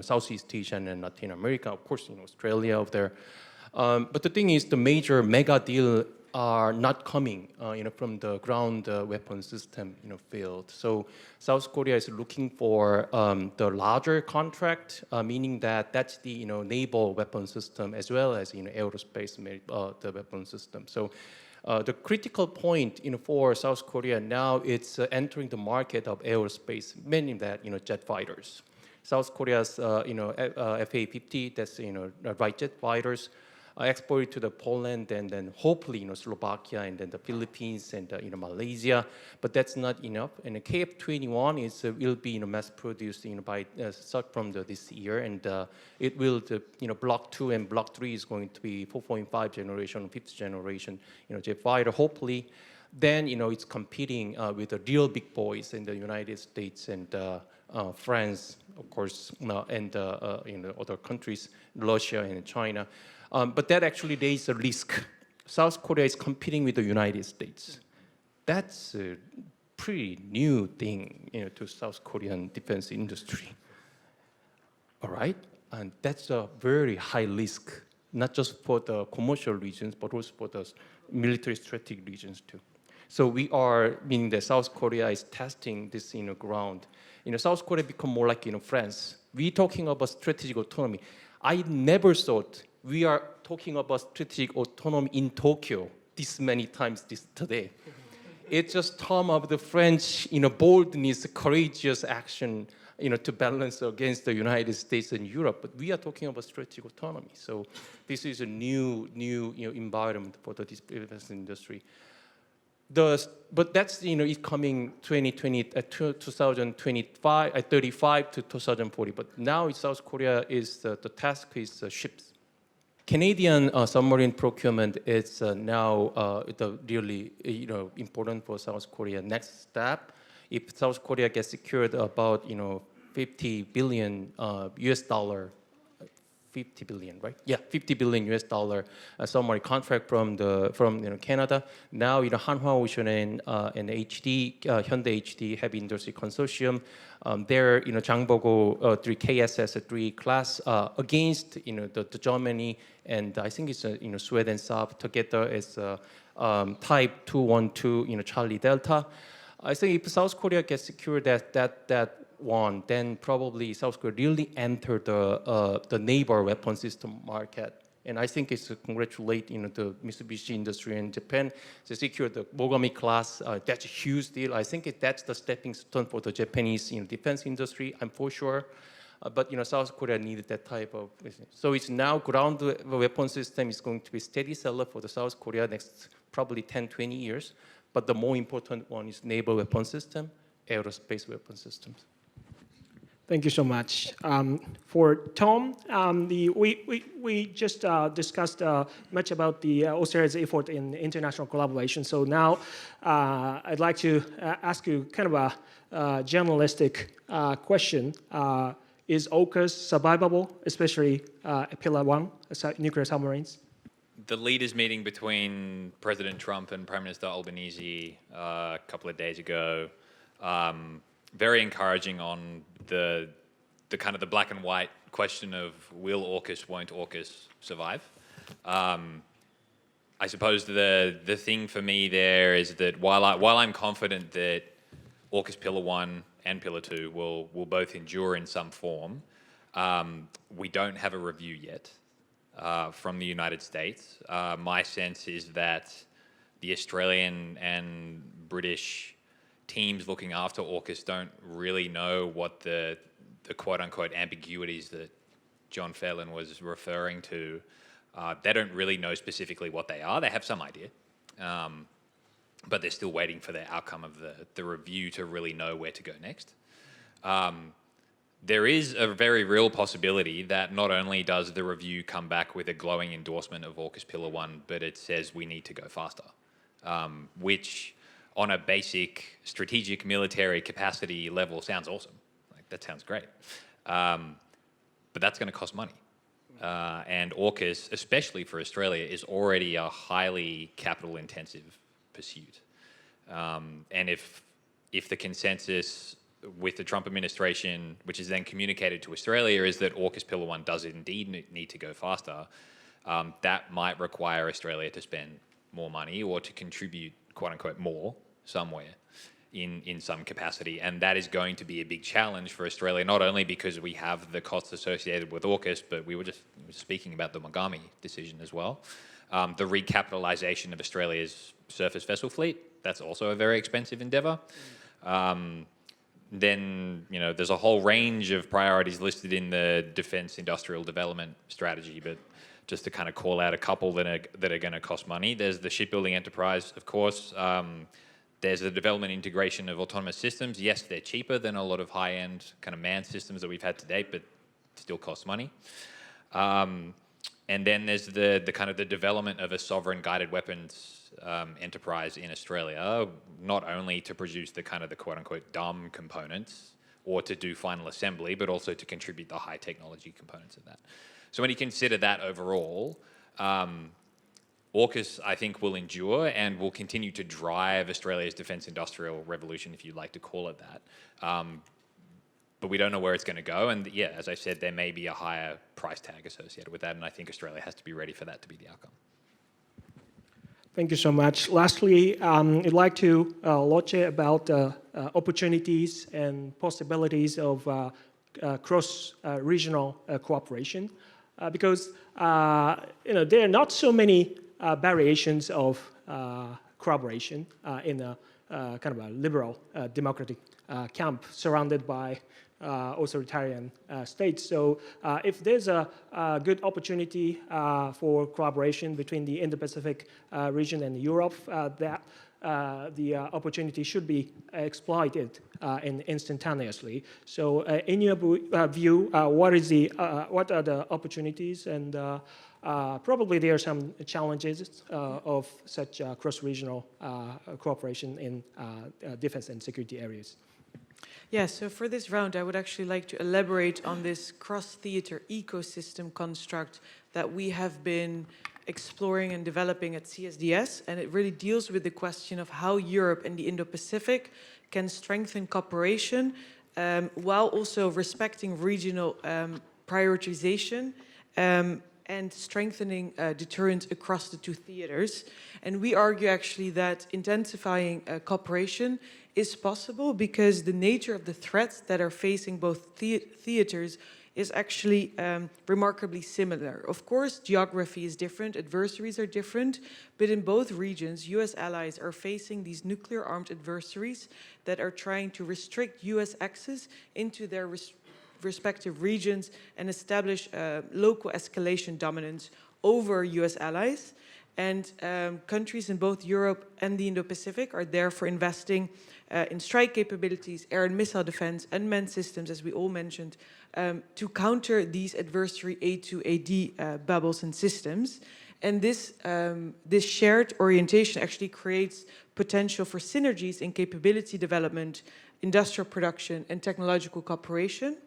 Southeast Asia and Latin America, of course, Australia up there. But the thing is, the major mega deal are not coming, from the ground weapon system, field. So South Korea is looking for the larger contract, meaning that's the naval weapon system as well as aerospace the weapon system. So the critical point for South Korea now, it's entering the market of aerospace, meaning that jet fighters. South Korea's FA-50, that's right jet fighters. Exported to the Poland and then hopefully Slovakia and then the Philippines and Malaysia, but that's not enough. And the KF-21 will be mass produced by start from this year, and it will Block 2 and Block 3 is going to be 4.5 generation, 5th generation jet fighter. Hopefully, then it's competing with the real big boys in the United States and France, of course, and other countries, Russia and China. But that actually raises a risk. South Korea is competing with the United States. That's a pretty new thing to South Korean defense industry. All right? And that's a very high risk, not just for the commercial regions, but also for the military strategic regions too. So we are, meaning that South Korea is testing this ground. South Korea become more like France. We're talking about strategic autonomy. I never thought we are talking about strategic autonomy in Tokyo this many times today. It's just term of the French, boldness, courageous action, to balance against the United States and Europe. But we are talking about strategic autonomy. So this is a new environment for the defense industry. but that's it's coming 2025, 35 to 2040. But now in South Korea is the task is ships. Canadian submarine procurement is now the really important for South Korea. Next step, if South Korea gets secured about 50 billion US dollar. 50 billion, right? Yeah, 50 billion US dollar submarine contract from Canada. Now, Hanwha Ocean and HD, Hyundai HD Heavy Industry Consortium, their Jangbogo 3 KSS 3 class against the Germany and I think it's Sweden sub together as Type 212 Charlie Delta. I think if South Korea gets secured that one, then probably South Korea really enter the naval weapon system market. And I think it's to congratulate the Mitsubishi industry in Japan to secure the Mogami class. That's a huge deal. I think that's the stepping stone for the Japanese defense industry. I'm for sure. But South Korea needed that type of business. So it's now ground weapon system is going to be steady seller for the South Korea next probably 10, 20 years. But the more important one is naval weapon system, aerospace weapon systems. Thank you so much. For Tom, we just discussed much about the Australia's effort in international collaboration. So now I'd like to ask you kind of a journalistic question. Is AUKUS survivable, especially Pillar 1, nuclear submarines? The leaders meeting between President Trump and Prime Minister Albanese a couple of days ago, very encouraging on the kind of the black and white question of will AUKUS, won't AUKUS survive? I suppose the thing for me there is that while I'm confident that AUKUS Pillar 1 and Pillar 2 will both endure in some form, we don't have a review yet from the United States. My sense is that the Australian and British teams looking after AUKUS don't really know what the quote-unquote ambiguities that John Phelan was referring to. They don't really know specifically what they are. They have some idea, but they're still waiting for the outcome of the review to really know where to go next. There is a very real possibility that not only does the review come back with a glowing endorsement of AUKUS Pillar 1, but it says we need to go faster, which on a basic strategic military capacity level sounds awesome. Like, that sounds great. But that's going to cost money. And AUKUS, especially for Australia, is already a highly capital-intensive pursuit. And if the consensus with the Trump administration, which is then communicated to Australia, is that AUKUS Pillar 1 does indeed need to go faster, that might require Australia to spend more money or to contribute, quote-unquote, more somewhere in some capacity. And that is going to be a big challenge for Australia, not only because we have the costs associated with AUKUS, but we were just speaking about the Mogami decision as well. The recapitalization of Australia's surface vessel fleet, that's also a very expensive endeavor. Then, there's a whole range of priorities listed in the Defense Industrial Development Strategy, but just to kind of call out a couple that are going to cost money. There's the shipbuilding enterprise, of course. There's the development integration of autonomous systems. Yes, they're cheaper than a lot of high-end kind of manned systems that we've had to date, but still costs money. And then there's the kind of the development of a sovereign guided weapons enterprise in Australia, not only to produce the kind of the quote-unquote dumb components or to do final assembly, but also to contribute the high technology components of that. So when you consider that overall, AUKUS, I think, will endure and will continue to drive Australia's defence industrial revolution, if you'd like to call it that. But we don't know where it's going to go. And yeah, as I said, there may be a higher price tag associated with that. And I think Australia has to be ready for that to be the outcome. Thank you so much. Lastly, I'd like to launch about opportunities and possibilities of cross-regional cooperation, because there are not so many variations of collaboration in a kind of a liberal democratic camp surrounded by authoritarian states. So if there's a good opportunity for collaboration between the Indo-Pacific region and Europe, that the opportunity should be exploited instantaneously. So in your view, what are the opportunities, and probably there are some challenges of such cross-regional cooperation in defense and security areas? Yeah, so for this round, I would actually like to elaborate on this cross-theater ecosystem construct that we have been exploring and developing at CSDS, and it really deals with the question of how Europe and the Indo-Pacific can strengthen cooperation while also respecting regional prioritization and strengthening deterrence across the two theaters. And we argue actually that intensifying cooperation is possible because the nature of the threats that are facing both theaters is actually remarkably similar. Of course, geography is different, adversaries are different, but in both regions, US allies are facing these nuclear-armed adversaries that are trying to restrict US access into their respective regions and establish local escalation dominance over US allies. And countries in both Europe and the Indo-Pacific are therefore investing in strike capabilities, air and missile defense, unmanned systems, as we all mentioned, to counter these adversary A2AD bubbles and systems. And this shared orientation actually creates potential for synergies in capability development, industrial production, and technological cooperation.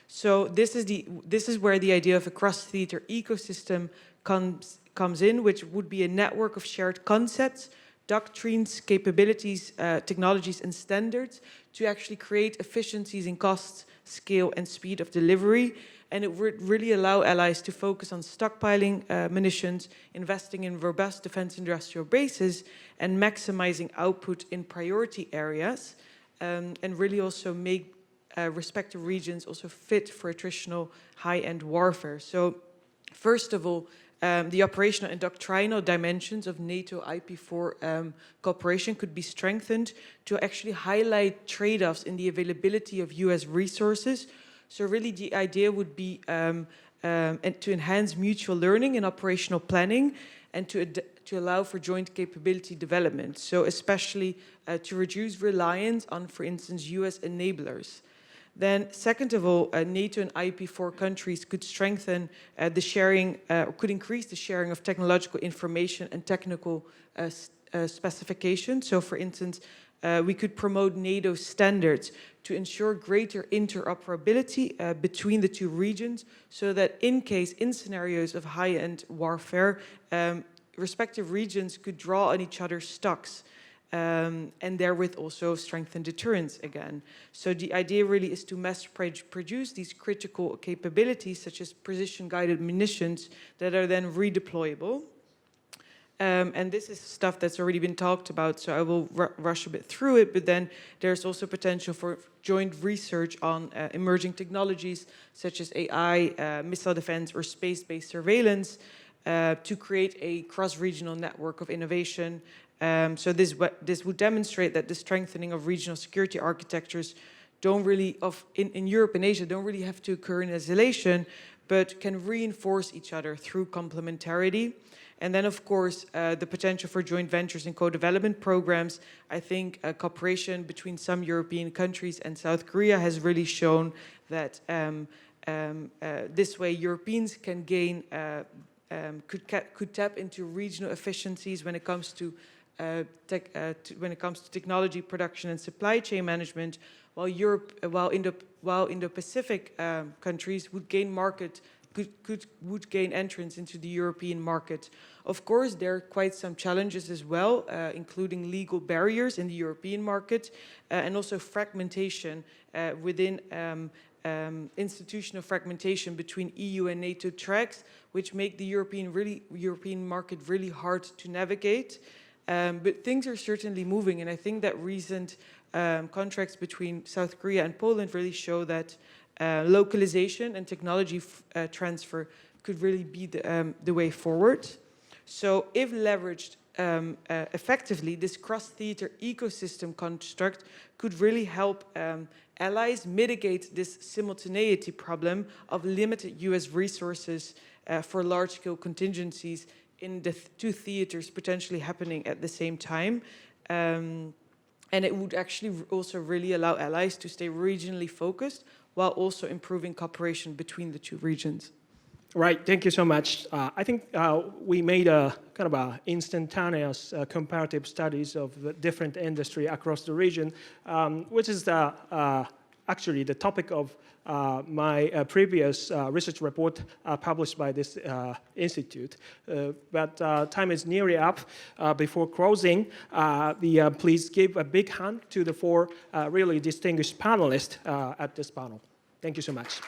So this is where the idea of a cross-theater ecosystem comes in, which would be a network of shared concepts, doctrines, capabilities, technologies, and standards to actually create efficiencies in cost, scale, and speed of delivery. And it would really allow allies to focus on stockpiling munitions, investing in robust defense industrial bases, and maximizing output in priority areas, and really also make respective regions also fit for attritional high-end warfare. So first of all, the operational and doctrinal dimensions of NATO IP4 cooperation could be strengthened to actually highlight trade-offs in the availability of US resources. So really the idea would be and to enhance mutual learning and operational planning, and to allow for joint capability development. So especially to reduce reliance on, for instance, US enablers. Then, second of all, NATO and IP4 countries could strengthen the sharing, or could increase the sharing of technological information and technical specifications. So, for instance, we could promote NATO standards to ensure greater interoperability between the two regions, so that in scenarios of high-end warfare, respective regions could draw on each other's stocks. And therewith also strengthen deterrence again. So the idea really is to mass produce these critical capabilities, such as precision-guided munitions, that are then redeployable. And this is stuff that's already been talked about, so I will rush a bit through it, but then there's also potential for joint research on emerging technologies, such as AI, missile defense, or space-based surveillance, to create a cross-regional network of innovation. So this would demonstrate that the strengthening of regional security architectures in Europe and Asia don't really have to occur in isolation, but can reinforce each other through complementarity. And then, of course, the potential for joint ventures and co-development programs. I think cooperation between some European countries and South Korea has really shown that this way Europeans can gain, could tap into regional efficiencies when it comes to technology production and supply chain management, while Indo-Pacific countries would gain would gain entrance into the European market. Of course, there are quite some challenges as well, including legal barriers in the European market, and also fragmentation within institutional fragmentation between EU and NATO tracks, which make the European market really hard to navigate. But things are certainly moving, and I think that recent contracts between South Korea and Poland really show that localization and technology transfer could really be the way forward. So if leveraged effectively, this cross-theater ecosystem construct could really help allies mitigate this simultaneity problem of limited US resources for large-scale contingencies in the two theaters potentially happening at the same time. And it would actually also really allow allies to stay regionally focused while also improving cooperation between the two regions. Right, thank you so much. I think we made a kind of a instantaneous comparative studies of the different industry across the region, which is actually the topic of my previous research report published by this institute. But time is nearly up. Before closing, please give a big hand to the four really distinguished panelists at this panel. Thank you so much.